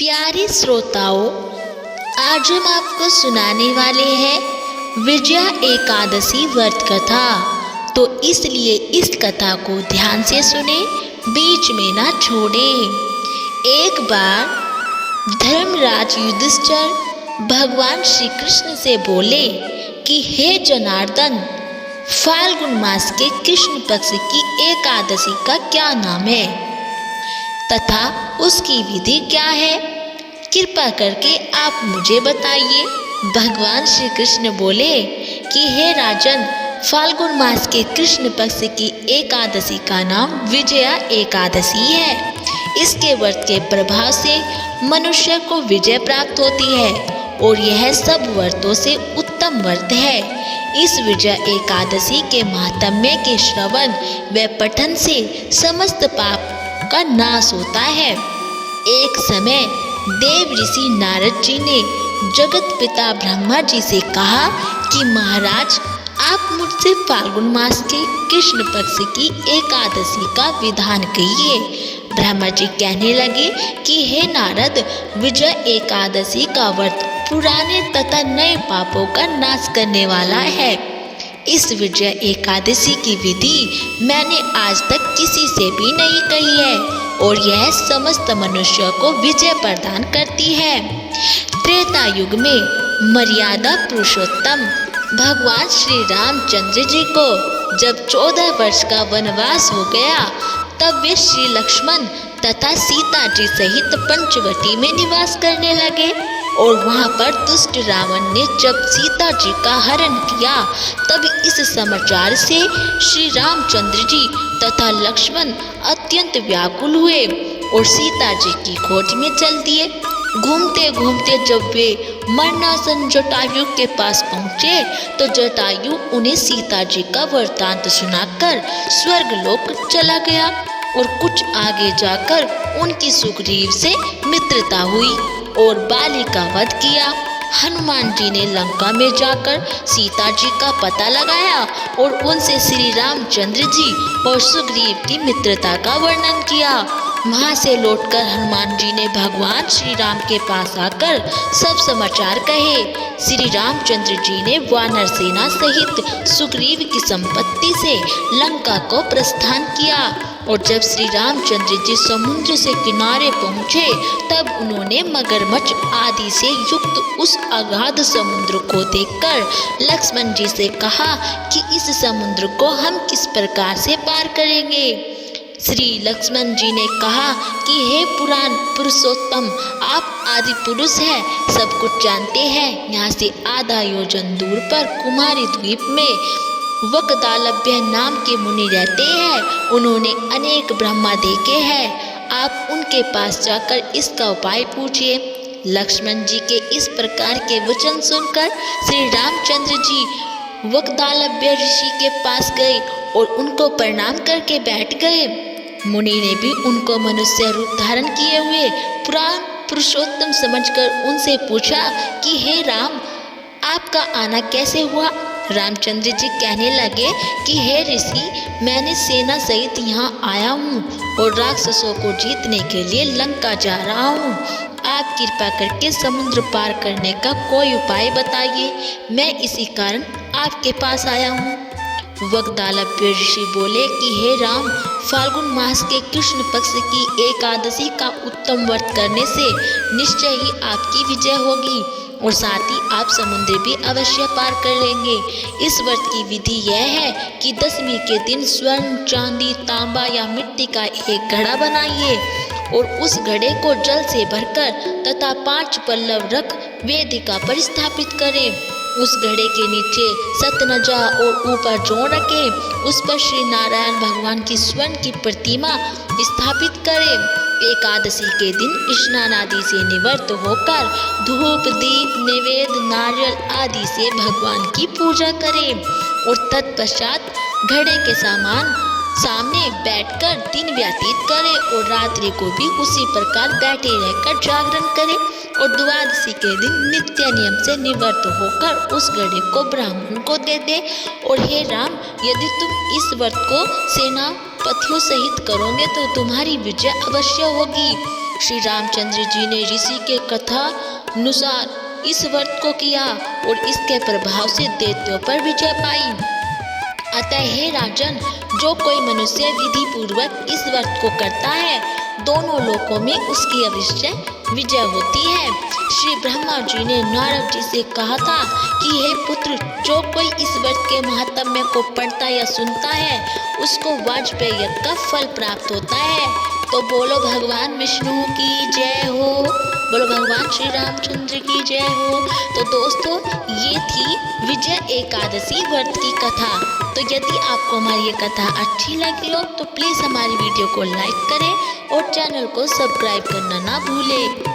प्यारे श्रोताओं, आज हम आपको सुनाने वाले हैं विजया एकादशी व्रत कथा। तो इसलिए इस कथा को ध्यान से सुने, बीच में ना छोड़ें। एक बार धर्मराज युधिष्ठिर भगवान श्री कृष्ण से बोले कि हे जनार्दन, फाल्गुन मास के कृष्ण पक्ष की एकादशी का क्या नाम है तथा उसकी विधि क्या है? कृपा करके आप मुझे बताइए। भगवान श्री कृष्ण बोले कि हे राजन, फाल्गुन मास के कृष्ण पक्ष की एकादशी का नाम विजया एकादशी है। इसके व्रत के प्रभाव से मनुष्य को विजय प्राप्त होती है और यह सब व्रतों से उत्तम व्रत है। इस विजय एकादशी के महात्म्य के श्रवण व पठन से समस्त पाप का नाश होता है। एक समय देव ऋषि नारद जी ने जगत पिता ब्रह्मा जी से कहा कि महाराज, आप मुझसे फाल्गुन मास के कृष्ण पक्ष की एकादशी का विधान कहिए। ब्रह्मा जी कहने लगे कि हे नारद, विजय एकादशी का व्रत पुराने तथा नए पापों का नाश करने वाला है। इस विजय एकादशी की विधि मैंने आज तक किसी से भी नहीं कही है और यह समस्त मनुष्यों को विजय प्रदान करती है। त्रेता युग में मर्यादा पुरुषोत्तम भगवान श्री रामचंद्र जी को जब 14 वर्ष का वनवास हो गया, तब वे श्री लक्ष्मण तथा सीता जी सहित पंचवटी में निवास करने लगे और वहां पर दुष्ट रावण ने जब सीता जी का हरण किया, तब इस समाचार से श्री रामचंद्र जी तथा लक्ष्मण अत्यंत व्याकुल हुए और सीता जी की खोज में चल दिए। घूमते घूमते जब वे मरणासन जटायु के पास पहुँचे, तो जटायु उन्हें सीता जी का वृत्तांत सुनाकर स्वर्गलोक चला गया और कुछ आगे जाकर उनकी सुग्रीव से मित्रता हुई और बाली का वध किया। हनुमान जी ने लंका में जाकर सीता जी का पता लगाया और उनसे श्री रामचंद्र जी और सुग्रीव की मित्रता का वर्णन किया। वहां से लौटकर हनुमान जी ने भगवान श्री राम के पास आकर सब समाचार कहे। श्री रामचंद्र जी ने वानर सेना सहित सुग्रीव की संपत्ति से लंका को प्रस्थान किया और जब श्री रामचंद्र जी समुद्र से किनारे पहुँचे, तब उन्होंने मगरमच्छ आदि से युक्त उस अगाध समुद्र को देखकर लक्ष्मण जी से कहा कि इस समुद्र को हम किस प्रकार से पार करेंगे। श्री लक्ष्मण जी ने कहा कि हे पुराण पुरुषोत्तम, आप आदि पुरुष हैं, सब कुछ जानते हैं। यहाँ से आधा योजन दूर पर कुमारी द्वीप में वकदालभ्य नाम के मुनि रहते हैं। उन्होंने अनेक ब्रह्मा देखे हैं। आप उनके पास जाकर इसका उपाय पूछिए। लक्ष्मण जी के इस प्रकार के वचन सुनकर श्री रामचंद्र जी वकदालभ्य ऋषि के पास गए और उनको प्रणाम करके बैठ गए। मुनि ने भी उनको मनुष्य रूप धारण किए हुए पुराण पुरुषोत्तम समझकर उनसे पूछा कि हे राम, आपका आना कैसे हुआ? रामचंद्र जी कहने लगे कि हे ऋषि, मैंने सेना सहित यहाँ आया हूँ और राक्षसों को जीतने के लिए लंका जा रहा हूँ। आप कृपा करके समुद्र पार करने का कोई उपाय बताइए, मैं इसी कारण आपके पास आया हूँ। वकदालभ्य ऋषि बोले कि हे राम, फाल्गुन मास के कृष्ण पक्ष की एकादशी का उत्तम व्रत करने से निश्चय ही आपकी विजय होगी और साथ ही आप समुद्र भी अवश्य पार कर लेंगे। इस व्रत की विधि यह है कि दशमी के दिन स्वर्ण, चांदी, तांबा या मिट्टी का एक घड़ा बनाइए और उस घड़े को जल से भरकर तथा 5 पल्लव रख वेदिका पर स्थापित करें। उस घड़े के नीचे सतनजा और ऊपर जौ रखें। उस पर श्री नारायण भगवान की स्वर्ण की प्रतिमा स्थापित करें। एकादशी के दिन स्नान आदि से निवृत्त होकर धूप, दीप, नैवेद्य, नारियल आदि से भगवान की पूजा करें और तत्पश्चात घड़े के सामने बैठकर दिन व्यतीत करें और रात्रि को भी उसी प्रकार बैठे रहकर जागरण करें और द्वादशी के दिन नित्य नियम से निवृत्त होकर उस घड़े को ब्राह्मण को दे दे। और हे राम, यदि तुम इस व्रत को सेनापतियों सहित करोगे तो तुम्हारी विजय अवश्य होगी। श्री रामचंद्र जी ने ऋषि के कथा अनुसार इस व्रत को किया और इसके प्रभाव से दैत्यों पर विजय पाई। अतः हे राजन, जो कोई मनुष्य विधि पूर्वक इस व्रत को करता है, दोनों लोकों में उसकी अवश्य विजय होती है। श्री ब्रह्मा जी ने नारद जी से कहा था कि हे पुत्र, जो कोई इस व्रत के महात्म्य को पढ़ता या सुनता है, उसको वाजपेय यज्ञ का फल प्राप्त होता है। तो बोलो भगवान विष्णु की जय हो, बोलो भगवान श्री रामचंद्र की जय हो। तो दोस्तों, ये थी विजय एकादशी व्रत की कथा। तो यदि आपको हमारी ये कथा अच्छी लगी हो तो प्लीज़ हमारी वीडियो को लाइक करें और चैनल को सब्सक्राइब करना ना भूलें।